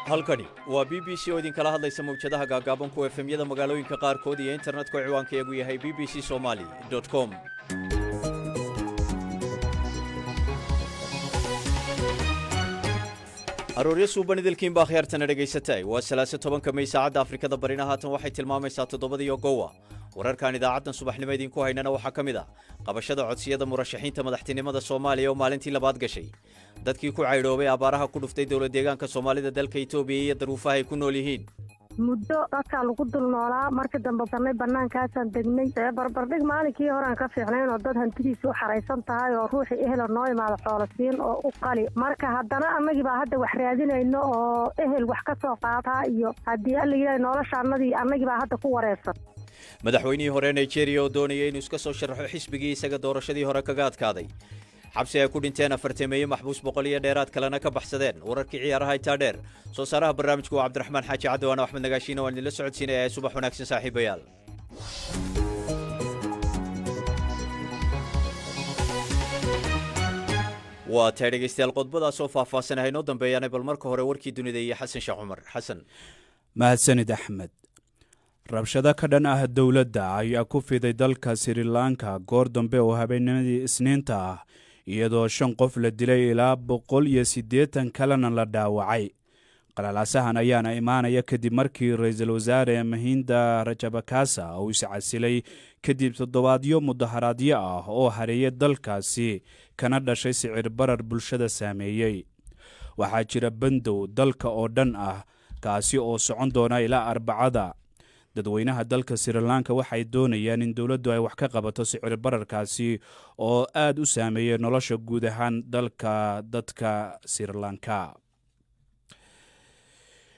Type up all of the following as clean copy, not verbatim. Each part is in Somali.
halkani waa b b c oo idinkala hadlaysa mawjadaha gaagaaban kuwa efemyada magaalooyinka qaarkood iyo internetka ciwaankayagu yahay bbcsomali.com. arooryo suuban idilkiin baa khiyaartana dhegaysatay waa 13 May saacadda Afrikada Barina haatan waxay tilmaamaysaa 7 gowa. wararkan idaacaddan subaxnimo idinku haynana waxaa ka mid ah qabashada codsiyada murashaxiinta madaxtinimada Soomaaliya oo maalintii labaad gashay. dadkii ku caydhoobay abaaraha ku dhuftay dawlad deegaanka Soomaalida dalka Itoobiya iyo daruufaha ay ku nool yihiin. muddo dadka lagu dul noolaa markii dambe sanay banaankaasaan degnay barbardhig maalinkii hore aan ka fiicnayn oo dad hantidiisu u xaraysan tahay oo ruuxii ehel noo imaado xoolasiin oo u qali marka haddana annagii baa hadda wax raadinayno oo ehel wax ka soo qaataa iyo haddii alla yidhaah noloshaannadii annagii baa hadda ku wareersan. madaxweynihii hore Nigeria oo doonayay inuu iska soo sharaxo xisbigii isaga doorashadii hore kaga adkaaday. xabsi ay ku dhinteen 40 maxbuus 100 iyo dheeraad kalena ka baxsadeen. wararkii ciyaaraha inta dheer soo saaraha barnaamijku waa Cabdiraxmaan Xaaji Cadawaan oo Axmed Nagaashiin oo idin la socodsiinaya subax wanaagsan saaxiibayaal. waa tahay dhegeystayaal qodobadaas oo faahfaahsanahay noo dambeeyaan bal marka hore warkii dunida iyo xasan sheekh cumar xasan. mahadsanid Axmed. rabshado ka dhan ah dowladda ayaa ku fiday dalka Sri Lanka goor dambe oo habeennimadii Isniinta ah iyadoo 5 qof la dilay ilaa 180 kalena la dhaawacay. qalalaasahan ayaana imaanaya kadib markii ra'iisul wasaare Mahinda Rajapaksa uu iscasilay kadib toddobaadyo mudaharaadyo ah oo hareeyay dalkaasi kana dhashay sicir barar bulshada saameeyay. waxaa jira bandow dalka oo dhan ah kaasi oo socon doona ilaa Arbacada. dadweynaha dalka Sri Lanka waxay doonayaan in dawladdu ay wax ka qabato sicir bararkaasi oo aad u saameeyay nolosha guud ahaan dadka Sri Lanka.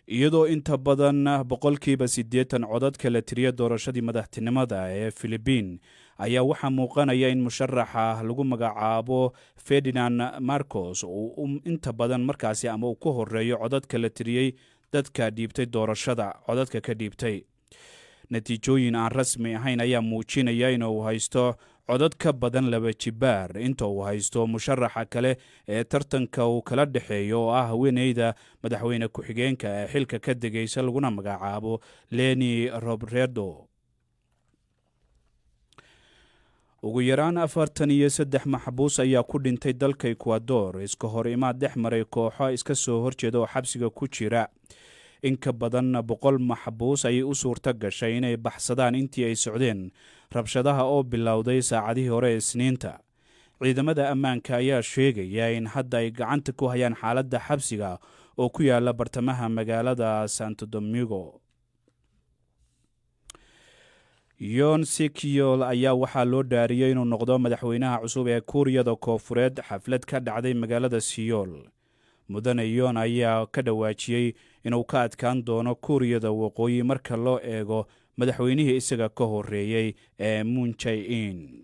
iyadoo inta badan 80% codadka la tiriyay doorashadii madaxtinimada ee Philippines ayaa waxaa muuqanaya in musharaxa lagu magacaabo Ferdinand Marcos uu inta badan markaasi ama uu ku horeeyo codadka la tiriyay dadka dhiibtay doorashada codadka ka dhiibtay. natiijooyin aan rasmi ahayn ayaa muujinaya inuu haysto codad ka badan 2 jibaar inta uu haysto musharaxa kale ee tartanka uu kala dhaxeeyo oo ah haweeneyda madaxweyne ku-xigeenka ee xilka ka degaysa laguna magacaabo Leni Robredo. ugu yaraan 43 maxbuus ayaa ku dhintay dalka Ecuador iska hor imaad dhex maray kooxo iska soo horjeeda oo xabsiga ku jira. in ka badan 100 maxbuus ayay u suurta gashay inay baxsadaan intii ay socdeen rabshadaha oo bilowday saacadihii hore ee Isniinta. ciidamada ammaanka ayaa sheegaya in hadda ay gacanta ku hayaan xaaladda xabsiga oo ku yaala bartamaha magaalada Santo Domingo. Yoon Suk Yeol ayaa waxaa loo dhaariyay inuu noqdo madaxweynaha cusub ee Kuuriyada Koonfureed xaflad ka dhacday magaalada Seoul. mudane Yoon ayaa ka dhawaajiyay inuu ka adkaan doono Kuuriyada Waqooyi marka loo eego madaxweynihii isaga ka horeeyay ee Moon Jae-in.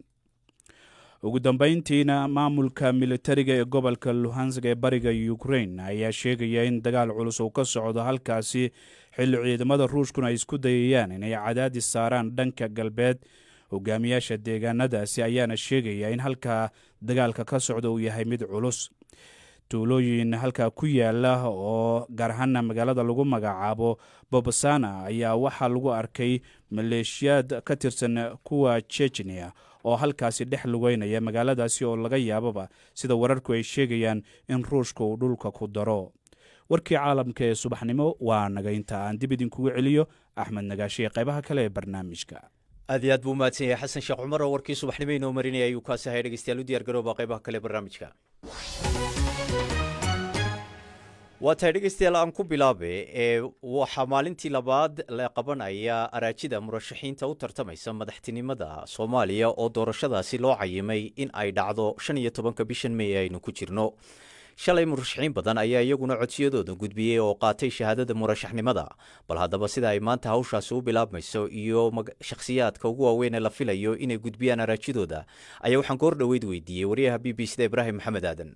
ugu dambeyntiina maamulka militariga ee gobolka Luhansk ee bariga Ukraine ayaa sheegaya in dagaal culus uu ka socdo halkaasi xilli ciidamada Ruushkuna ay isku dayayaan inay cadaadis saaraan dhanka galbeed. hogaamiyaasha deegaanadaasi ayaana sheegaya in halka dagaalka ka socdo uu yahay mid culus. tuulooyin halkaa ku yaala oo gaar ahaan magaalada lagu magacaabo Bobasana ayaa waxaa lagu arkay maleeshiyaad ka tirsan kuwa Chechnya oo halkaasi dhex lugeynaya magaaladaasi oo laga yaababa sida wararku ay sheegayaan in Ruushka uu dhulka ku daro. warkii caalamka ee subaxnimo waa naga inta aan dib idinkugu celiyo Axmed Nagaashi qaybaha kale ee barnaamijka. aad iyo aad buu mahadsan yahay xasan sheekh cumar oo warkii subaxnimo inoo marinayay ayuu ka sahay dhegeystayaal u diyaar garooba qaybaha kale ee barnaamijka. waa tahay dhegeystayaal aan ku bilaabe waxaa maalintii labaad la qabanaya araajida murashaxiinta u tartamaysa madaxtinimada Soomaaliya oo doorashadaasi loo cayimay in ay dhacdo 15 bishan May aynu ku jirno. shalay murashaxiin badan ayaa iyaguna codsiyadooda gudbiyay oo qaatay shahaadada murashaxnimada. bal haddaba sida ay maanta hawshaasi u bilaabmayso iyo shakhsiyaadka ugu waaweyn ee la filayo inay gudbiyaan araajidooda ayaa waxaan goor dhaweyd weydiiyey wariyaha BBC Ibrahim Maxamed Aadan.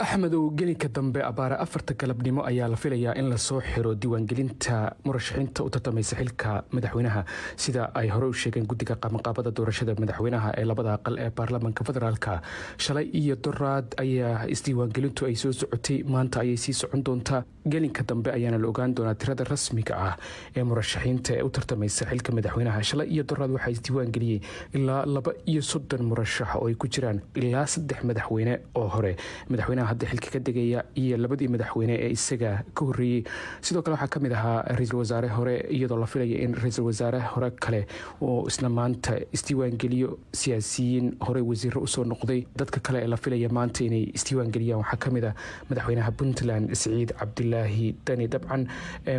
axmedow gelinka dambe abaare 4 galabnimo ayaa la filayaa in lasoo xiro diiwaangelinta murashaxiinta u tartamaysa xilka madaxweynaha sida ay hore u sheegeen guddiga qabanqaabada doorashada madaxweynaha ee labada aqal ee baarlamaanka federaalka. Shalay iyo doraad ayaa isdiiwaangelintu ay soo socotay, maanta ayay sii socon doontaa. gelinka dambe ayaana la ogaan doonaa tirada rasmiga ah ee murashaxiinta ee u tartamaysa xilka madaxweynaha. Shalay iyo doraad waxaa isdiiwaangeliyey ilaa 32 murashax oo ay ku jiraan ilaa 3 madaxweyne oo hore, madaxweynaha hadda xilka ka degaya iyo 2 madaxweyne ee isaga ka horeeyay. sidoo kale waxaa kamid ahaa ra'iisul wasaare hore, iyadoo la filaya in ra'iisul wasaare hore kale oo isla maanta isdiiwaangeliyo. siyaasiyiin hore wasiiro usoo noqday. dadka kale ee la filaya maanta inay isdiiwaangeliyaan waxaa kamid ah madaxweynaha Puntland Siciid Cabdilaahi Dani. dabcan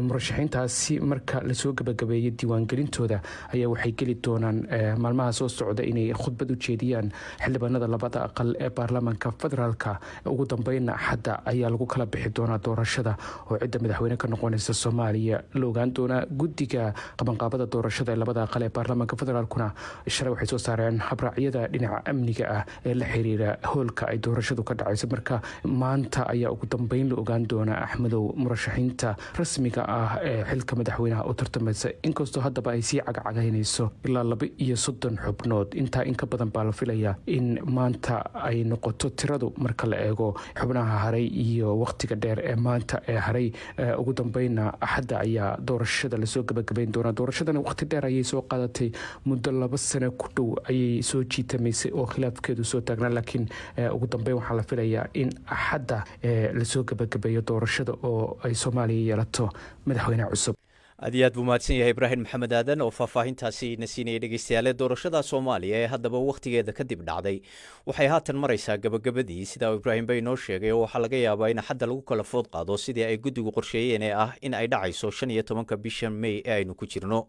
murashaxiintaasi marka lasoo gabagabeeyay diiwaangelintooda ayaa waxay geli doonaan maalmaha soo socda inay khudbad u jeediyaan xildhibaanada labada aqal ee baarlamaanka federaalka. ugu dambeynna xadda ayaa lagu kala bixi doonaa doorashada oo cidda madaxweyne ka noqonaysa Soomaaliya la ogaan doonaa. guddiga qabanqaabada doorashada ee labada aqal ee baarlamaanka federaalkuna shalay waxay soo saareen habraacyada dhinaca amniga ah ee la xiriira hoolka ay doorashadu ka dhacayso. marka maanta ayaa ugu dambeyn la ogaan doonaa axmedow murashaxiinta rasmiga ah ee xilka madaxweynaha u tartamaysa, inkastoo haddaba ay sii cagacagaynayso ilaa 32 xubnood. intaa in ka badan baa la filayaa in maanta ay noqoto tiradu marka la eego xubnaha haray iyo waqtiga dheer ee maanta ee haray. ugu dambeynna axadda ayaa doorashada lasoo gabagabayn doonaa. doorashadana waqti dheer ayay soo qaadatay, muddo 2 sano ku dhow ayay soo jiitamaysay oo khilaafkeedu soo taagnaa, laakiin ugu dambeyn waxaa la filayaa in axadda lasoo gabagabeeyo doorashada oo ay Soomaaliya yeelato madaxweyne cusub. aad iyo aad buu mahadsan yahay Ibraahim Maxamed Aadan oo faahfaahintaasi na siinayay dhegeystayaal. doorashada Soomaaliya ee haddaba waqtigeeda kadib dhacday waxay haatan maraysaa gabagabadii, sida Ibraahim bay noo sheegay, oo waxaa laga yaabaa in xadda lagu kala food qaado sidii ay guddigu qorsheeyeen ee ah in ay dhacayso 15 bisha May ee aynu ku jirno.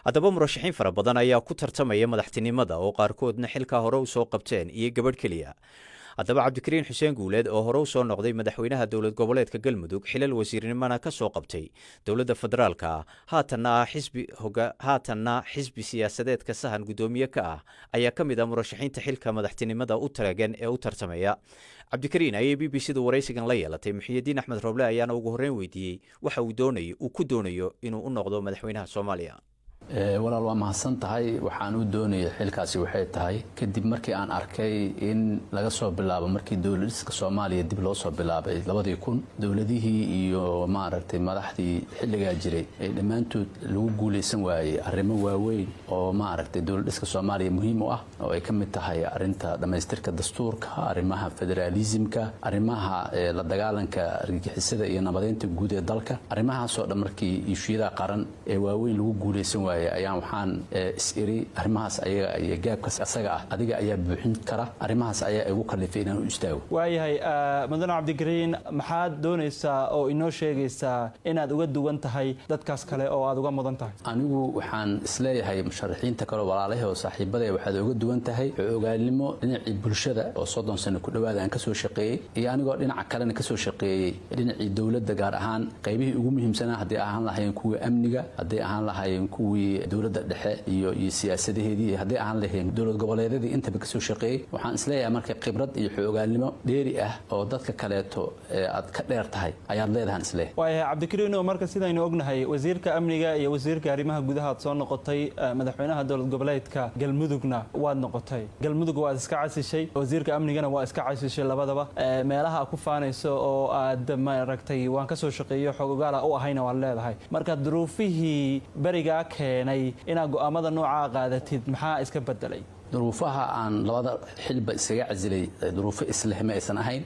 haddaba murashaxiin fara badan ayaa ku tartamaya madaxtinimada oo qaarkoodna xilka hore u soo qabteen iyo gabadh keliya. haddaba Cabdikariin Xuseen Guuleed oo hore u soo noqday madaxweynaha dowlad goboleedka Galmudug, xilal wasiirnimana ka soo qabtay dowladda federaalka, haatanna xisbi siyaasadeedka sahan gudoomiye ka ah, ayaa ka mid ah murashaxiinta xilka madaxtinimada u taagan ee u tartamaya. Cabdikariin ayay BBC-da waraysigan la yeelatay. Muxyidiin Axmed Roble ayaana ugu horreyn weydiiyey waxa uu ku doonayo inuu u noqdo madaxweynaha Soomaaliya. walaal waa mahadsan tahay. waxaan u doonayay xilkaasi waxay tahay kadib markii aan arkay in laga soo bilaabo markii dowladda Soomaaliya dib loo soo bilaabay 2000 dowladihii iyo maaragtay madaxdii xilligaa jiray ay dhammaantood lagu guuleysan waayay arrimo waaweyn oo maaragtay dowladda Soomaaliya muhiim u ah, oo ay ka mid tahay arrinta dhamaystirka dastuurka, arrimaha federalismka, arrimaha la dagaalanka argagixisada iyo nabadeynta guud ee dalka. arrimahaas oo dhan markii ishiida qaran ee waaweyn lagu guuleysan waayay ayaan waxaan is-iri arrimahaas ayaga iyo gaabkaas asaga ah adiga ayaa buuxin kara. arrimahaas ayaa igu kalifay inaan u istaago. waayahay mudane Cabdikariin, maxaad doonaysaa oo inoo sheegaysaa inaad uga duwan tahay dadkaas kale oo aad uga mudan tahay? anigu waxaan isleeyahay musharaxiinta kale walaalahay oo saaxiibada waxaad uga duwan tahay ogaalnimo dhinacii bulshada oo 30 sano ku dhawaad aan ka soo shaqeeyay, iyo anigoo dhinaca kalena ka soo shaqeeyay dhinacii dowladda, gaar ahaan qaybihii ugu muhiimsanaa haddii ahaan lahaayeen kuwa amniga, haddii ahaan lahaayeen kuwii dowladda dhexe iyo siyaasadaheedii, haddii aan lahayn dowlad goboleedyadii intaba ka soo shaqeeyay. waxaan isleeyahay marka khibrad iyo xoogaalnimo dheeri ah oo dadka kaleeto aad ka dheer tahay ayaad leedahay isleeyahay. waayahay Cabdikariin, marka sidaynu ognahay wasiirka amniga iyo wasiirka arrimaha gudaha aad soo noqotay, madaxweynaha dowlad goboleedka Galmudugna waad noqotay. Galmudug waad iska casishay, wasiirka amnigana waa iska casishay, labadaba meelaha ku faanayso oo aad maaragtay waan ka soo shaqeeyo xogogaal u ahayna waad leedahay. marka duruufihii bariga keenay inaad go'aamada nooca qaadatid maxaa iska bedelay? duruufaha aan labada xilba isaga casilay duruufo islehma aysan ahayn.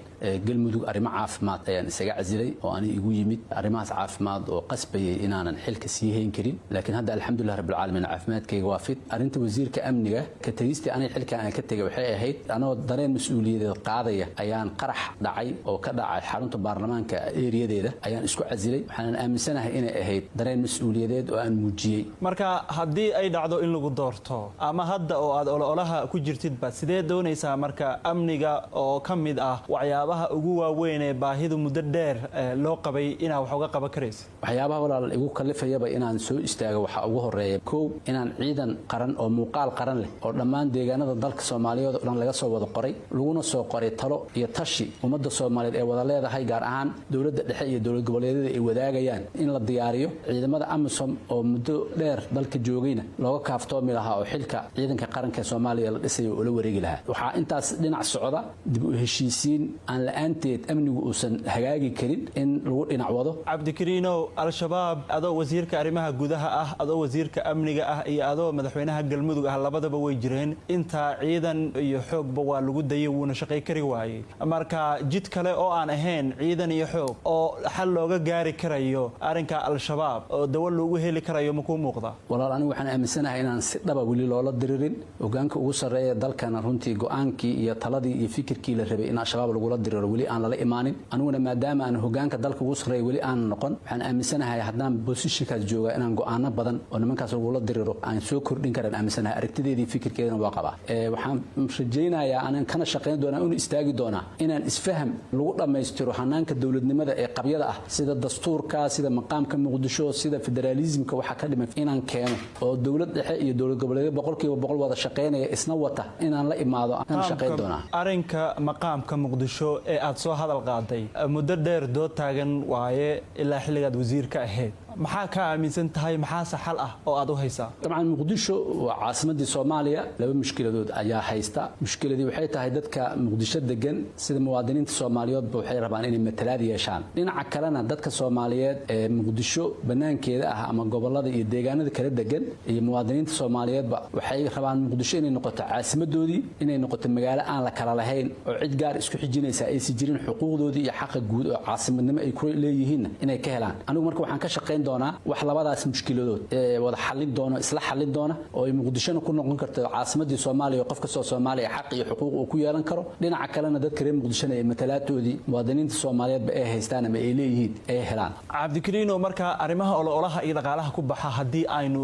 galmudug arrimo caafimaad ayaan isaga casilay oo ani igu yimid arrimahaas caafimaad oo qasbayay inaanan xilka sii hayn karin, laakiin hadda alxamdulilah rabbil caalamiin caafimaadkayga waa fit. arrinta wasiirka amniga ka tagistii aniga xilka aan ka tegay waxay ahayd anoo dareen mas'uuliyadeed qaadaya ayaan qarax dhacay oo ka dhacay xarunta baarlamaanka eeriyadeeda ayaan isku casilay. waxaan aaminsanahay inay ahayd dareen mas'uuliyadeed oo aan muujiyey. marka haddii ay dhacdo in lagu doorto ama hadda oo aad ololaha ku jirtidba sidee doonaysaa marka amniga oo ka mid ah waxyaabaha ugu waaweyn ee baahidu muddo dheer loo qabay inaad wax uga qaban karaysid? waxyaabaha walaal igu kalifayaba inaan soo istaago waxaa ugu horeeya kow inaan ciidan qaran oo muuqaal qaran leh oo dhammaan deegaanada dalka Soomaaliyeed oo dhan laga soo wada qoray laguna soo qoray talo iyo tashi ummadda Soomaaliyeed ee wada leedahay gaar ahaan dawladda dhexe iyo dawlad goboleedyada ay wadaagayaan in la diyaariyo ciidamada AMISOM oo muddo dheer dalka joogayna looga kaaftoomi lahaa oo xilka ciidanka qaranka Soomaaliya la dhisay oo la wareegi lahaa waxaa intaas dhinac socda dib u heshiisiin aan la'aanteed amnigu uusan hagaagi karin in lagu dhinac wado. Cabdikariino, al-shabaab adoo wasiirka arrimaha gudaha ah adoo wasiirka amniga ah iyo adoo madaxweynaha galmudug ah labadaba way jireen inta ciidan iyo xoogba waa lagu dayay wuuna shaqay kari waayay marka jid kale oo aan ahayn ciidan iyo xoog oo xal looga gaari karayo arrinka al-shabaab oo dawal loogu heli karayo ma ku muuqda? walaal anigu waxaan aaminsanahay inaan si dhaba wali loola diririn hogaanka ugu sareeya dalkana runtii go'aankii iyo taladii iyo fikirkii la rabay in al-shabaab lagula diriro wali aan lala imaanin aniguna maadaama aan hogaanka dalka ugu sareeya wali aan noqon waxaan aaminsanahay haddaan positionkaas jooga inaan go'aano badan oo nimankaas lagula diriro aan soo kordhin karaan aaminsanahay aragtideedii fikirkeedana waa qabaa waxaan rajaynayaa aanan kana shaqayn doonaa inuu istaagi doonaa inaan isfaham lagu dhammaystiro hanaanka dawladnimada ee qabyada ah sida dastuurka sida maqaamka muqdisho sida federalismka waxa ka dhiman inaan keeno oo dawlad dhexe iyo dawlad goboleed boqolkiiba boqol wada shaqaynaya isna wata inaan la imaado aan shaqayn doonaa. arrinka maqaamka muqdisho ee aad soo hadal qaaday muddo dheer dood taagan waaye ilaa xilligaad wasiirka ahayd maxaa ka aaminsan tahay maxaa xal ah oo aad u haysaa? dabcan muqdisho waa caasimadii Soomaaliya laba mushkiladood ayaa haysta mushkiladii waxay tahay dadka muqdisho degan sida muwaadiniinta Soomaaliyeed waxay rabaan inay matalaad yeeshaan dhinaca kalena dadka Soomaaliyeed ee muqdisho banaankeeda ah ama gobolada iyo deegaanada kala degan iyo muwaadiniinta Soomaaliyeed waxay rabaan muqdisho inay noqoto caasimadoodii inay noqoto magaalo aan la kala lahayn oo cid gaar isku xijinaysa ay si jirin xuquuqdoodii iyo xaq guud oo caasimadnimo ay ku leeyihiin inay ka helaan anigu marka waxaan ka shaqayn doonaa wax labadaas mushkiladood ee wada xalin doona isla xalin doona oo ay muqdishona ku noqon karto caasimadii Soomaaliya oo qof kasta oo Soomaaliya xaq iyo xuquuq uu ku yeelan karo dhinaca kalena dadka reer muqdishona ay matalaatoodii muwaadiniinta Soomaaliyeed ay haystaan ama ay leeyihiin ay helaan. Cabdikariino, marka arrimaha ololaha iyo dhaqaalaha ku baxa hadii aynu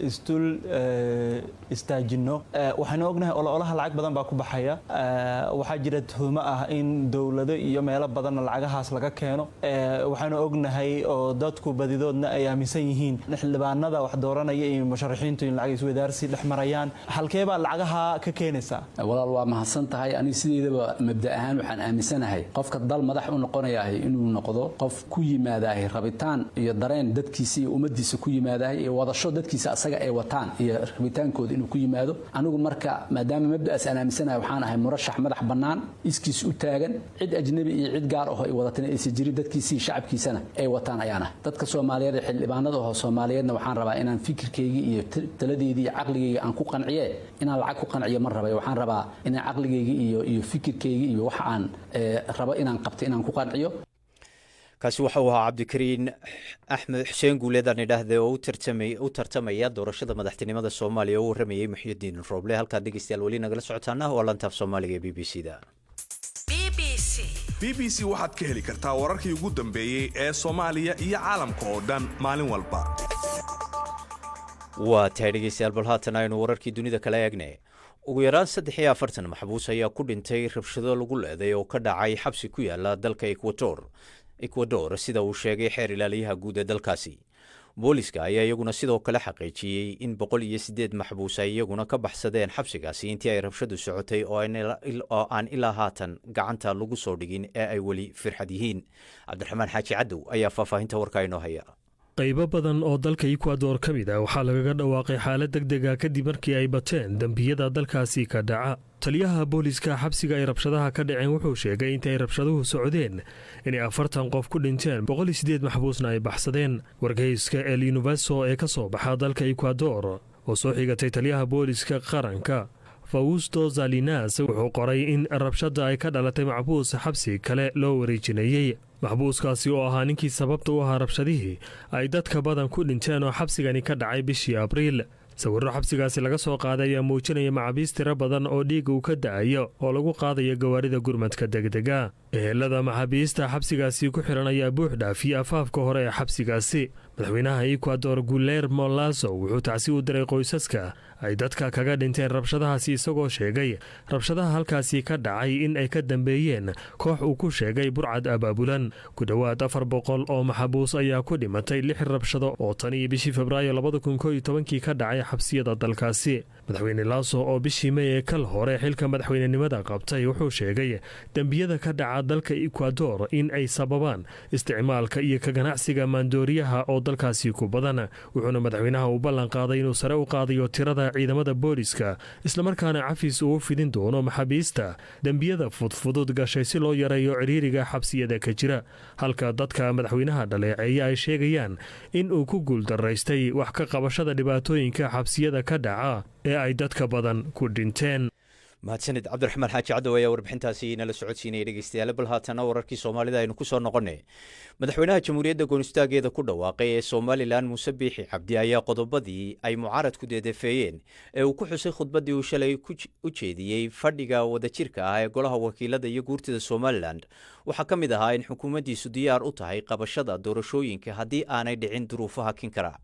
istul istaajino waxaan ognahay ololaha lacag badan baa ku baxaya waxa jira tuhmo ah in dawlado iyo meelo badan lacagahaas laga keeno waxaan ognahay oo dadku badidoodna ay aaminsan yihiin xildhibaanada wax dooranaya iyo musharaxiintu in lacag isweydaarsi dhex marayaan halkee baa lacagaha ka keenaysaa? walaal waa mahadsan tahay aniga sideedaba mabda ahaan waxaan aaminsanahay qofka dal madax u noqonayahay inuu noqdo qof ku yimaadahay rabitaan iyo dareen dadkiisa iyo ummadiisa ku yimaadahay iyo wadasho dadkiisa asaga ay wataan iyo rabitaankooda inuu ku yimaado anigu marka maadaama mabdaas aan aaminsanahay waxaan ahay murashax madax bannaan iskiis u taagan cid ajnabi iyo cid gaar ah oo ay wadataan aysan jirin dadkiisa iyo shacabkiisana ay wataan ayaana dadka Soomaaliyeed ee xildhibaanada oo Soomaaliyeedna waxaan rabaa inaan fikirkeyga iyo taladeedii iyo caqligeyga aan ku qanciye inaan lacag ku qanciyo ma rabay waxaan rabaa inaan caqligeyga iyo fikirkeyga iyo waxa aan rabo inaan qabto inaan ku qanciyo. kaasi waxa uu ahaa Cabdikariin Axmed Xuseen Guuleedaan idhaahday oo u tartamaya doorashada madaxtinimada Soomaaliya oo waramayay Muxyidiin Rooble halka dhageystayaal wali nagala socotaana oo lantaaf Soomaaliga ee BBC-da. BBC waxaad ka heli kartaa wararkii ugu dambeeyay ee Soomaaliya iyo caalamka oo dhan maalin walba. waa tahay dhageystayaal bal haatan aynu wararkii dunida kala eegnay ugu yaraan 43 maxbuus ayaa ku dhintay rabshado lagu leeday oo ka dhacay xabsi ku yaala dalka Ecuador sida uu sheegay xeer ilaaliyaha guud ee dalkaasi. booliska ayaa iyaguna sidoo kale xaqiijiyey in 108 maxbuus ay iyaguna ka baxsadeen xabsigaasi intii ay rabshadu socotay oo aan ilaa haatan gacanta lagu soo dhigin ee ay weli firxad yihiin. Cabdiraxmaan Xaaji Cadow ayaa faahfaahinta warka inoo haya. qaybo badan oo dalka Ecuador ka mid ah waxaa lagaga dhawaaqay xaalad degdeg ah kadib markii ay bateen dambiyada dalkaasi ka dhaca. taliyaha booliska xabsiga ay rabshadaha ka dhaceen wuxuu sheegay intay rabshaduhu socdeen inay 40 qof ku dhinteen 108 maxbuusna ay baxsadeen. wargeyska El Universo ee ka soo baxa dalka Ecuador oo soo xigatay taliyaha booliska qaranka Fausto Salinas wuxuu qoray in rabshada ay ka dhalatay maxbuus xabsi kale loo wareejinayay. maxbuuskaasi oo ahaa ninkii sababta u ahaa rabshadihii ay dadka badan ku dhinteen oo xabsigani ka dhacay bishii Abriil. sawirro xabsigaasi laga soo qaaday ayaa muujinaya macabiis tiro badan oo dhiig uu ka da'ayo oo lagu qaadayo gawaarida gurmadka degdega. ehelada maxaabiista xabsigaasi ku xiran ayaa buux dhaafiyey afaafka hore ee xabsigaasi. madaxweynaha Ecuador Guillermo Lasso wuxuu tacsi u diray qoysaska ay dadka kaga dhinteen rabshadahaasi, isagoo sheegay rabshadaha halkaasi ka dhacay in ay ka dambeeyeen koox uu ku sheegay burcad abaabulan. ku dhowaad 400 oo maxabuus ayaa ku dhimatay 6 rabshado oo tan iyo bishii Febraayo 2011 ka dhacay xabsiyada dalkaasi. madaxweyne Lasso oo bishii May ee kal hore xilka madaxweynenimada qabtay wuxuu sheegay dambiyada ka dhaca dalka Ecuador in ay sababaan isticmaalka iyo ka ganacsiga maandooriyaha oo dalkaasi ku badan. wuxuuna madaxweynaha u ballan qaaday inuu sare u qaadayo tirada ciidamada booliska, isla markaana cafis uu fidin doono maxaabiista dambiyada fudfudud gashay si loo yareeyo ciriiriga xabsiyada ka jira, halka dadka madaxweynaha dhaleeceeya ay sheegayaan in uu ku guuldaraystay wax ka qabashada dhibaatooyinka xabsiyada ka dhaca ee ay dadka badan ku dhinteen. mahadsanid cabdiraxmaan xaaji cadow ayaa warbixintaasi nala socodsiinaya dhegeystayaal. bal haatana wararkii soomaalida aynu ku soo noqonay. madaxweynaha jamhuuriyadda goonistaaggeeda ku dhawaaqay ee somalilan muuse biixi cabdi ayaa qodobadii ay mucaaradku deedefeeyeen ee uu ku xusay khudbaddii uu shalay u jeediyey fadhiga wadajirka ah ee golaha wakiilada iyo guurtida somalilan waxaa ka mid ahaa in xukuumaddiisu diyaar u tahay qabashada doorashooyinka haddii aanay dhicin duruufaha kin kara.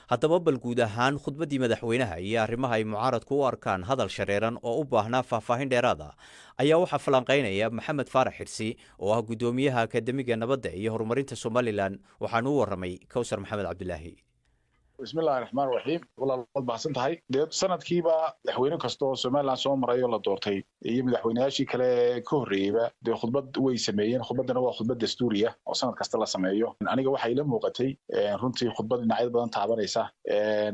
haddaba bal guud ahaan khudbaddii madaxweynaha iyo arrimaha ay mucaaradku u arkaan hadal shareeran oo u baahnaa faahfaahin dheeraada ayaa waxaa falanqaynaya maxamed faarax xirsi oo ah guddoomiyaha akademiga nabadda iyo horumarinta somalilan. waxaanu u warramay kawsar maxamed cabdilaahi. bismillahi raxmaan raxiim. walaal waad mahadsan tahay. dee sanadkiiba madaxweyne kasta oo somalilan soo maray oo la doortay iyo madaxweynayaashii kale ka horreeyeyba dee khudbad way sameeyeen. khudbaddana waa khudbad dastuuriya oo sanad kasta la sameeyo. aniga waxay ila muuqatay runtii khudbad dhinacyo badan taabanaysa,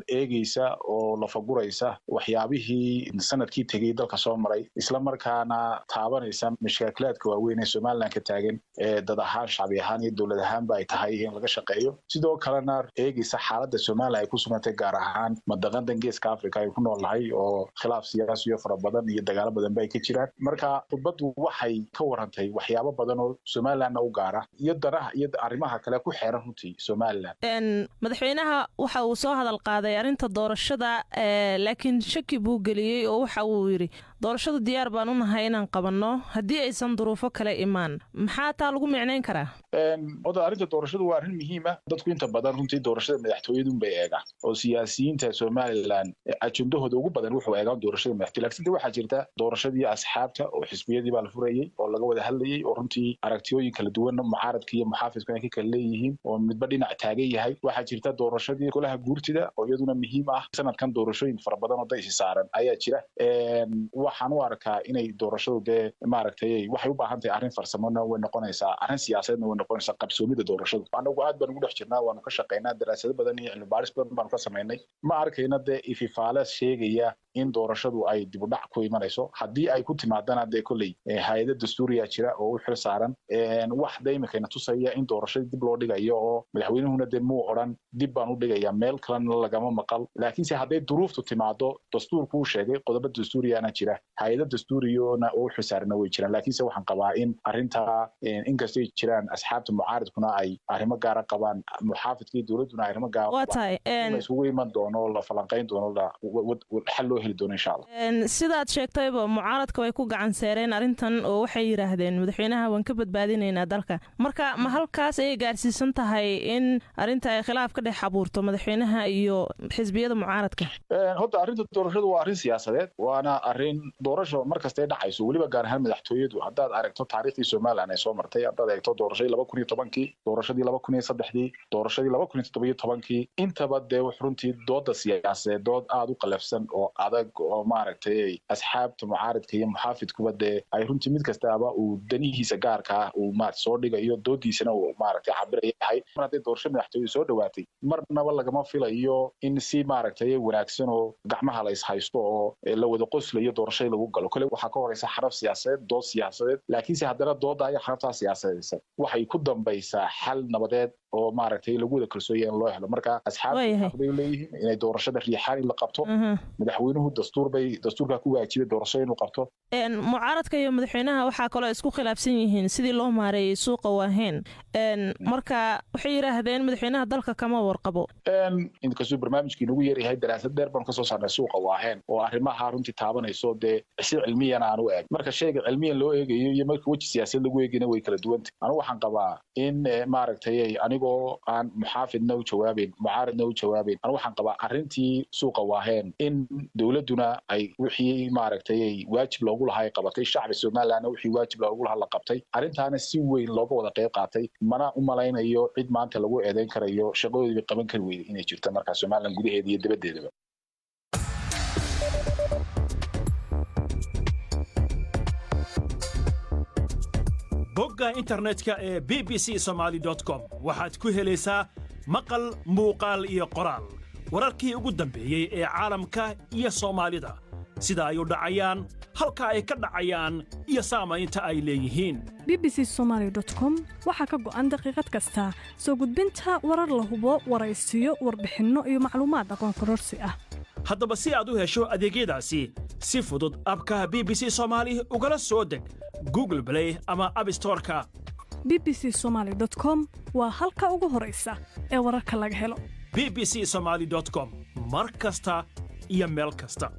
eegeysa oo lafaguraysa waxyaabihii sanadkii tegey dalka soo maray, isla markaana taabanaysa mashaakilaadka waaweyn ee somalilan ka taagan ee dad ahaan, shacbi ahaan iyo dowlad ahaanba ay tahay in laga shaqeeyo. sidoo kalena eegeysa xaaladda somalilan ay ku sugantay gaar ahaan madaqadan geeska africa ay ku noolnahay oo khilaaf siyaasiyo fara badan iyo dagaalo badanba ay ka jiraan. marka khudbaddu waxay ka warantay waxyaabo badan oo somalilanna u gaara iyo danaha iyo arrimaha kale ku xeeran runtii somalilan. madaxweynaha waxa uu soo hadal qaaday arrinta doorashada, laakiin shaki buu geliyey oo waxa uu yidhi doorashadu diyaar baan u nahay inaan qabanno haddii aysan duruufo kale imaan. maxaa taa lagu micnayn karaa? oda arrinta doorashadu waa arrin muhiima. dadku inta badan runtii doorashada madaxtooyadunbay eegaan oo siyaasiyiinta somalilan ajendahooda ugu badan wuxuu eegaan doorashada madaxtooyada. laakiin waxaa jirta doorashadii asxaabta oo xisbiyadii baa la furayey oo laga wada hadlayey oo runtii aragtiyooyin kala duwan mucaaradka iyo muxaafidku ay ka kala leeyihiin oo midba dhinac taagan yahay. waxaa jirta doorashadii golaha guurtida oo iyaduna muhiim ah. sanadkan doorashooyin fara badan oo daysi saaran ayaa jira. waxaan u arkaa inay doorashadu dee maaragtay waxay u baahan tahay arrin farsamona way noqonaysaa, arrin siyaasadeedna way noqonaysaa qabsoomida doorashadu. anagu aad baan ugu dhex jirnaa, waanu ka shaqaynaa, daraasado badan iyo cilmi baaris badan baanu ka samaynay. ma arkayna dee ififaale sheegaya in doorashadu ay dib u dhac ku imanayso. haddii ay ku timaadana dee kolley hay-ada dastuuriya jira oo u xil saaran. wax dee iminkayna tusaya in doorashadii dib loo dhigayo oo madaxweynuhuna dee muu odhan dib baan u dhigaya, meel kalena lagama maqal. laakiinse hadday duruuftu timaado dastuurku uu sheegay qodobo dastuuriyana jira, hay-ada dastuuriyona oo u xil saarana way jiraan. laakiinse waxaan qabaa in arrintaa inkastay jiraan asxaabta mucaaridkuna ay arrimo gaara qabaan, muxaafidka iyo dowladduna arrimo gaara isugu iman doono la falanqayn doono xal loo heli doono insha allah. sidaad sheegtayba mucaaradka way ku gacan seereen arrintan oo waxay yidhaahdeen madaxweynaha waan ka badbaadinaynaa dalka. marka ma halkaas ayay gaarsiisan tahay in arrinta ay khilaaf ka dhex abuurto madaxweynaha iyo xisbiyada mucaaradka? horta arrinta doorashadu waa arrin siyaasadeed, waana arrin doorasho markastay dhacayso, weliba gaar ahaan madaxtooyadu. haddaad aragto taariikhdii somalilan ay soo martay, haddaad eegto doorashadii 2010, doorashadii 2003, doorashadii 2017, intaba dee runtii dooda siyaasadeed dood aad u qalafsan oo adag oo maaragtay asxaabta mucaaradka iyo muxaafidkuba dee ay runtii mid kastaaba uu danihiisa gaarka ah uu soo dhigayo, doodiisana uu maaragtay cabiraya yahay. mar hadday doorasho madaxtooye soo dhowaatay, marnaba lagama filayo in si maaragtay wanaagsan oo gacmaha la ishaysto oo la wada qoslayo doorashada lagu galo. kale waxaa ka horeysa xaraf siyaasadeed, dood siyaasadeed, laakiinse haddana dooda iyo xaraftaa siyaasadeedsan waxay ku dambaysaa xal nabadeed oo maaragtay lagu wada kalsooyay in loo helo marka asxaabta waxay leeyihiin inay doorashada riixaan in la qabto madaxweynuhu dastuurka ku waajibay doorasho inuu qabto mucaaradka iyo madaxweynaha waxaa kaloo isku khilaafsan yihiin sidii loo maareeyay suuqa waaheen marka waxay yiraahdeen madaxweynaha dalka kama warqabo inkastoo barnaamijkii ugu yeerahay daraasad dheer baan ka soo saarnay suuqa waaheen oo arrimaha runtii taabanayso si cilmiyan aan u eeg marka shayga cilmiyan loo eegayo iyo marka waji siyaasadeed lagu eegina way kala duwan tahay anigu waxaan qabaa in maaragtay anigoo aan muxaafidna u jawaabin mucaaradna u jawaabin anigu waxaan qabaa arrintii suuqa waaheen in dowladuna ay wixii maaragtay waajib loogu lahaa qabatay shacbi Soomaaliland wixii waajib loogu lahaa la qabtay arrintaana si weyn looga wada qayb qaatay mana u malaynayo cid maanta lagu eedeyn karayo shaqadoodii qaban kari weeyay inay jirto marka Soomaaliland gudaheeda iyo dibaddeeda bogga internetka ee bbcsomali.com waxaad ku helaysaa maqal muuqaal iyo qoraal wararkii ugu dambeeyey ee caalamka iyo Soomaalida sida ay u dhacayaan halka ay ka dhacayaan iyo saamaynta ay leeyihiin bbcsomali.com waxaa ka go'an daqiiqad kasta soo gudbinta warar la hubo waraysiyo warbixinno iyo macluumaad aqoon kororsi ah haddaba si aad u hesho adeegyadaasi si fudud abka BBC Somali ugala soo deg Google Play ama App Store-ka bbcsomali.com waa halka ugu horeysa ee wararka laga helo bbcsomali.com mar kasta iyo meel kasta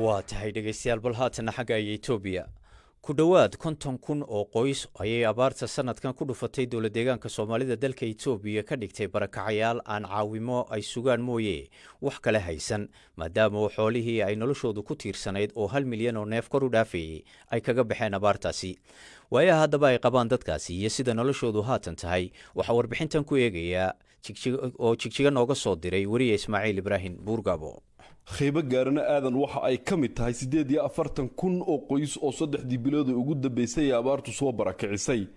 waa tahay dhegaystayaal bal haatana xagga Itoobiya ku dhawaad 50,000 oo qoys ayay abaarta sanadkan ku dhufatay dowlad deegaanka Soomaalida dalka Itoobiya ka dhigtay barakacayaal aan caawimo ay sugaan mooyee wax kale haysan maadaama xoolihii ay noloshoodu ku tiirsanayd oo 1 milyan oo neef kor u dhaafay ay kaga baxeen abaartaasi waayaha haddaba ay qabaan dadkaasi iyo sida noloshoodu haatan tahay waxa warbixintan ku eegaya jigjiga nooga soo diray wariye Ismaaciil Ibrahim Buurgabo khayba gaarana aadan waxa ay ka mid tahay 48,000 oo qoys oo 3 bilood ugu dambeysay abaartu soo barakicisay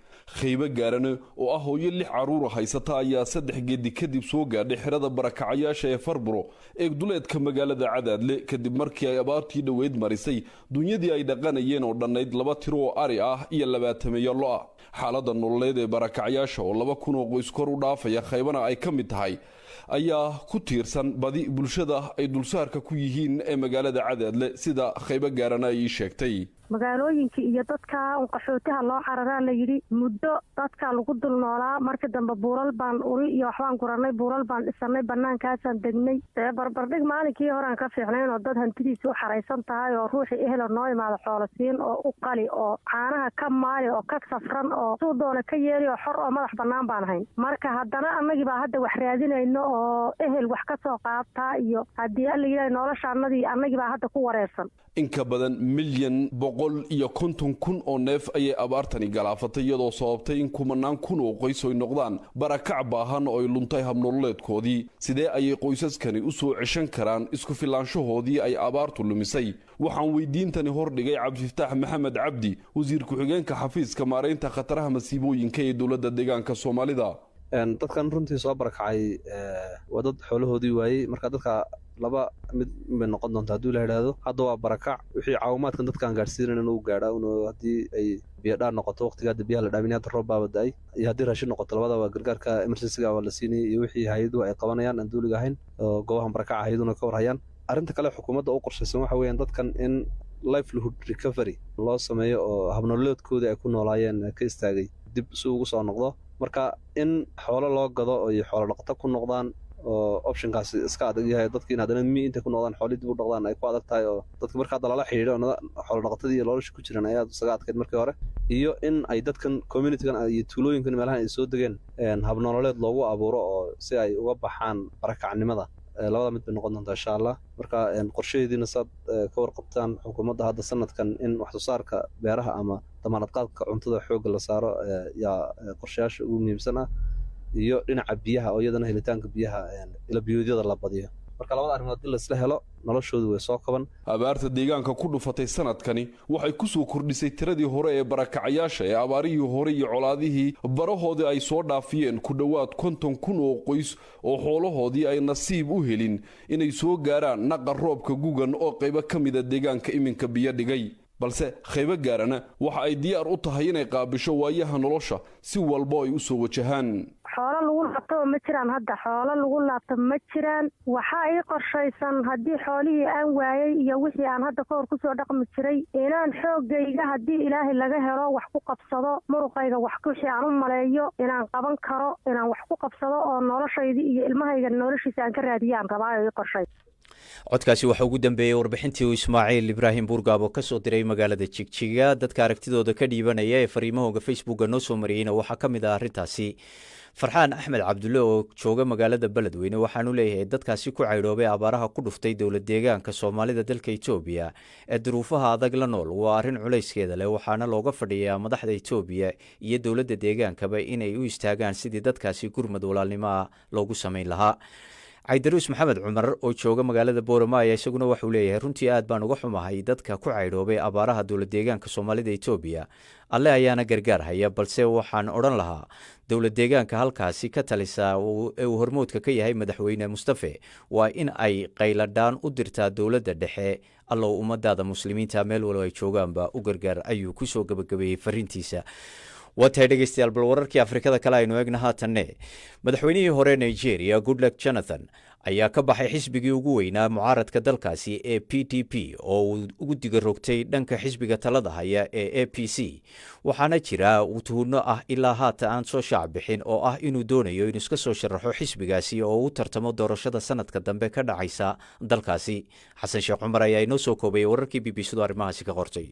khayba gaarana oo ah hooyo 6 caruur haysata ayaa 3 geedi kadib soo gaadhay xirada barakacayaasha ee Farburo ee duleedka magaalada Cadaadle kadib markii ay abaartii dhaweyd marisay dunyadii ay dhaqanayeen oo dhanayd 2 tiro oo ari ah iyo 20 lo ah xaaladda nololeed ee barakacayaasha oo 2,000 oo qoys kor u dhaafaya khaybana ay ka mid tahay ayaa ku tiirsan badi bulshada ay dulsaarka ku yihiin ee magaalada Cadaadle sida khayba gaarana ay sheegtay magaalooyinka iyo dadka qaxootiga loo cararaa la yiri muddo dadka lagu dul noolaa markii dambe buural baan uri iyo waxaan guranay buural baan dhisanay banaankaasaan degnay barbardhig maalinkii hore aan ka fiicnayn oo dad hantidiisa u xaraysan tahay oo ruuxii ehel noo imaado xoolasiin oo u qali oo caanaha ka maali oo ka safran oo suu doona ka yeeli oo xor oo madax bannaan baan ahayn marka haddana annagii baa hadda wax raadinayno oo ehel wax ka soo qaabtaa iyo haddii alla yidhahay noloshaannadii annagii baa hadda ku wareersan inka badan 1,150,000 oo neef ayay abaartani galaafatay iyadoo sababtay in 10,000 oo qoys ay noqdaan barakac baahan oo ay luntay habnololeedkoodii sidee ayay qoysaskani u soo ceshan karaan isku filaanshahoodii ay abaartu lumisay waxaan weydiintani hordhigay Cabdifataax Maxamed Cabdi wasiir ku-xigeenka xafiiska maareynta khataraha masiibooyinka ee dowladda deegaanka Soomaalida dadkan runtii soo barakacay waa dad xoolahoodii waayay marka dadka laba mid bay noqon doontaa hadduu la yidhaahdo hadda waa barakac wixii caawimaadkan dadkaan gaarsiinayn inuu gaadha haddii ay biyadhaan noqoto waqtigaa biyaha la dhaamin hadda roob baa badaay iyo haddii raashin noqoto labadaba gargaarka emergencyga waa la siinayay iyo wixii hay-aduhu ay qabanayaan aan duuliga ahayn oo goobahan barakaca hay-aduna ka warhayaan arrinta kale xukuumadda u qorshaysan waxa weeyaan dadkan in livelihood recovery loo sameeyo oo habnololeedkoodii ay ku noolaayeen ka istaagay dib si ugu soo noqdo marka in xoolo loo gado iyo xoolo dhaqato ku noqdaan oo optionkaasi iska adag yahay dadkiina haddana inta ku noqdaan xoolo dib u dhaqdaan ay ku adag tahay oo dadka marka hadda lala xidhiidho xoolo dhaqatadii iyo nolosha ku jiraan ayaa isaga adkayd markii hore iyo in ay dadkan communitygan iyo tuulooyinkan meelahan ay soo degeen habnololeed loogu abuuro oo si ay uga baxaan barakacnimada labada mid bay noqon doontaa insha Allah marka qorshaheediina saad ka warqabtaan xukuumadda hadda sanadkan in wax soo saarka beeraha ama damaanad qaadka cuntada xoogga la saaro yaa qorshayaasha ugu muhiimsan ah iyo dhinaca biyaha oo iyadana helitaanka biyaha ila biyoodyada la badiyo marka labada arrimood la isla helo noloshoodu way soo kaban abaarta deegaanka ku dhufatay sanadkani waxay ku soo kordhisay tiradii hore ee barakacayaasha ee abaarihii hore iyo colaadihii barahoodii ay soo dhaafiyeen ku dhowaad 50,000 oo qoys oo xoolahoodii ay nasiib u helin inay soo gaaraan naqa roobka gugan oo qaybo ka mida deegaanka iminka biyo dhigay balse qaybo gaarana waxa ay diyaar u tahay inay qaabisho waayaha nolosha si walbo ay u soo wajahaan. xoolo lagu laabto ma jiraan hadda xoolo lagu laabto ma jiraan waxaa ii qorshaysan haddii xoolihii aan waayay iyo wixii aan hadda ka hor kusoo dhaqmi jiray inaan xoogayga haddii ilaahay laga helo wax ku qabsado muruqayga wax wixii aan u maleeyo inaan qaban karo inaan wax ku qabsado oo noloshaydii iyo ilmahayga noloshiisa aan ka raadiyaan rabaa ii qorshaysan. codkaasi waxaa ugu dambeeyey warbixintii uu Ismaaciil Ibraahim Buurgaabo ka soo diray magaalada Jigjiga. dadka aragtidooda ka dhiibanaya ee fariimahooga Facebooka noo soo mariyeyna waxaa ka mid ah arrintaasi farxaan axmed cabdulle oo jooga magaalada beledweyne waxaanu leeyahay dadkaasi ku caydhoobay abaaraha ku dhuftay dowlad deegaanka soomaalida dalka Itoobiya ee duruufaha adag la nool waa arrin culayskeeda leh waxaana looga fadhiyaa madaxda Itoobiya iyo dowladda deegaankaba inay u istaagaan sidii dadkaasi gurmad walaalnimo loogu sameyn lahaa. Caydaruus Maxamed Cumar oo jooga magaalada Boorama ayaa isaguna wuxuu leeyahay runtii aad baan uga xumahay dadka ku caydhoobay abaaraha dowlad deegaanka soomaalida Itoobiya alle ayaana gargaar haya balse waxaan odhan lahaa dowlad deegaanka halkaasi ka talisa ee uu hormoodka ka yahay madaxweyne Mustafa waa in ay qayladhaan u dirtaa dowladda dhexe allow ummadaada muslimiinta meel walba ay joogaanba u gargaar ayuu ku soo gabagabeeyey fariintiisa. waatahay dhegeystayaal bal wararkii Afrikada kale aynu eegna haatanne madaxweynihii hore Nigeria Goodluck Jonathan ayaa ka baxay xisbigii ugu weynaa mucaaradka dalkaasi ee PDP oo uu ugu diga rogtay dhanka xisbiga talada haya ee APC waxaana jira tuhunno ah ilaa haatan aan soo shaac bixin oo ah inuu doonayo inuu iska soo sharaxo xisbigaasi oo uu tartamo doorashada sanadka dambe ka dhacaysa dalkaasi. xasan sheekh cumar ayaa inoo soo koobay wararkii BBC-du arrimahaasi ka qortay.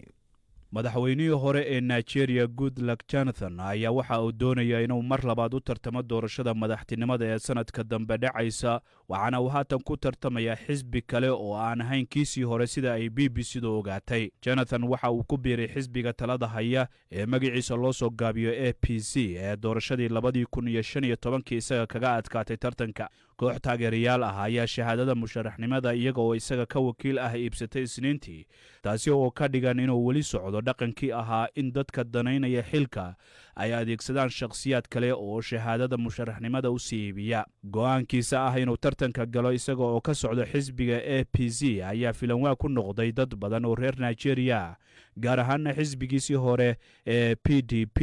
madaxweynihii hore ee Nigeria Goodluck Jonathan ayaa waxa uu doonaya inuu mar labaad u tartamo doorashada madaxtinimada ee sanadka dambe dhacaysa waxaana uu haatan ku tartamaya xisbi kale oo aan ahayn kiisii hore sida ay BBC-du ogaatay. Jonathan waxa uu ku biiray xisbiga talada haya ee magaciisa loo soo gaabiyo APC ee doorashadii 2015 isaga kaga adkaatay tartanka. koox taageerayaal ah ayaa shahaadada musharaxnimada iyaga oo isaga ka wakiil ah iibsatay Isniintii taasi oo ka dhigan inuu weli socdo dhaqankii ahaa in dadka danaynaya xilka ay adeegsadaan shakhsiyaad kale oo shahaadada musharaxnimada u siibiya. go'aankiisa ah inuu tartanka galo isaga oo ka socdo xisbiga APC ayaa filanwaa ku noqday dad badan oo reer Nigeria gaar ahaan xisbigiisii hore ee PDP.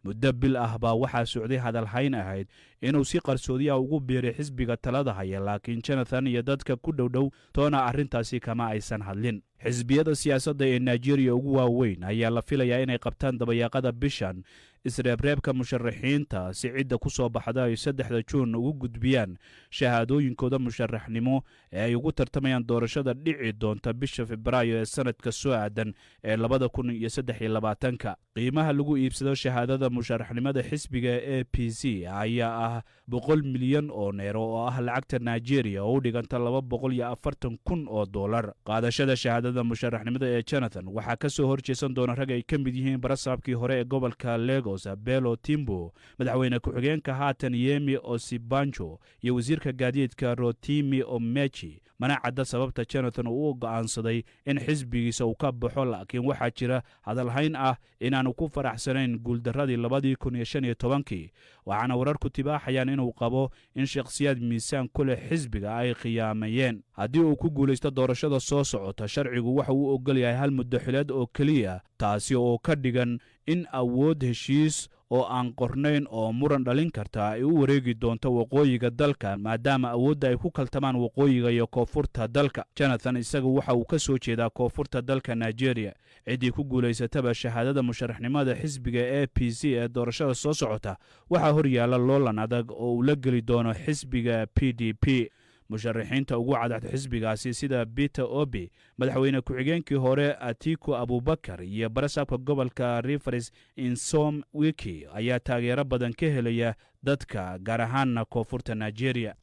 muddo bil ah baa waxaa socday hadalhayn ahayd inuu si qarsoodiya ugu biiray xisbiga talada haya laakiin Jonathan iyo dadka ku dhowdhow toona arrintaasi kama aysan hadlin. xisbiyada siyaasadda ee Nigeria ugu waaweyn ayaa la filayaa inay qabtaan dabayaaqada bishan isreebreebka musharaxiinta si cidda ku soo baxda ay 3 Juun ugu gudbiyaan shahaadooyinkooda musharaxnimo ee ay ugu tartamayaan doorashada dhici doonta bisha Febraayo ee sanadka soo aadan ee 2023. qiimaha lagu iibsado shahaadada musharaxnimada xisbiga APC ayaa ah 100 milyan oo neero oo ah lacagta Nigeria oo u dhiganta $240,000. qaadashada shahaadada musharaxnimada ee Jonathan waxaa ka soo horjeesan doona rag ay ka mid yihiin barasaabkii hore ee gobolka Lagos Bello Timbo, madaxweyne ku-xigeenka haatan Yemi Osibanjo iyo wasiirka gaadiidka Rotimi Omechi. mana cadda sababta Jonathan uu go'aansaday in xisbigiisa uu ka baxo laakiin waxaa jira hadalhayn ah inaanu ku faraxsanayn guuldaradii 2015 waxaana wararku tibaaxayaan inuu qabo in shakhsiyaad miisaan ku leh xisbiga ay khiyaamayeen. haddii uu ku guulaysto doorashada soo socota sharcigu waxa uu ogol yahay hal muddo xileed oo keliya taasi oo ka dhigan in awood heshiis oo aan qornayn oo muran dhalin karta ay u wareegi doonto waqooyiga dalka maadaama awoodda ay ku kaltamaan waqooyiga iyo koonfurta dalka. Jonathan isaga waxa uu ka soo jeedaa koonfurta dalka Nigeria. ciddii ku guulaysataba shahaadada musharaxnimada xisbiga APC ee doorashada soo socota waxaa hor yaalla loolan adag oo uu la geli doono xisbiga PDP. musharaxiinta ugu cadcad xisbigaasi sida Peter Obi, madaxweyne ku-xigeenkii hore Atiku Abubakar iyo barasaabka gobolka Rivers Nyesom Wike ayaa taageero badan ka helaya dadka gaar ahaan koonfurta Nigeria.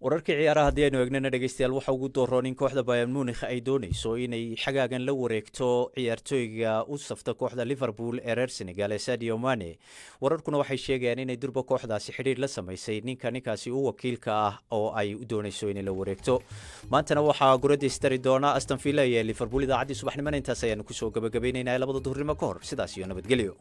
wararkii ciyaaraha haddii aynu eegnana dhegeystayaal waxa ugu dooroon in kooxda Bayern Munich ay doonayso inay xagaagan la wareegto ciyaartooyga u safta kooxda Liverpool ee reer Senegal ee Sadio Mane. wararkuna waxay sheegayaan inay durba kooxdaasi xiriir la samaysay ninkaasi u wakiilka ah oo ay u doonayso inay la wareegto. maantana waxaa guradistari doona Aston Villa iyo Liverpool. idaacaddii subaxnimada intaas ayaanu kusoo gabagabaynaynaa 2 duhurnimo ka hor. sidaas iyo nabadgelyo.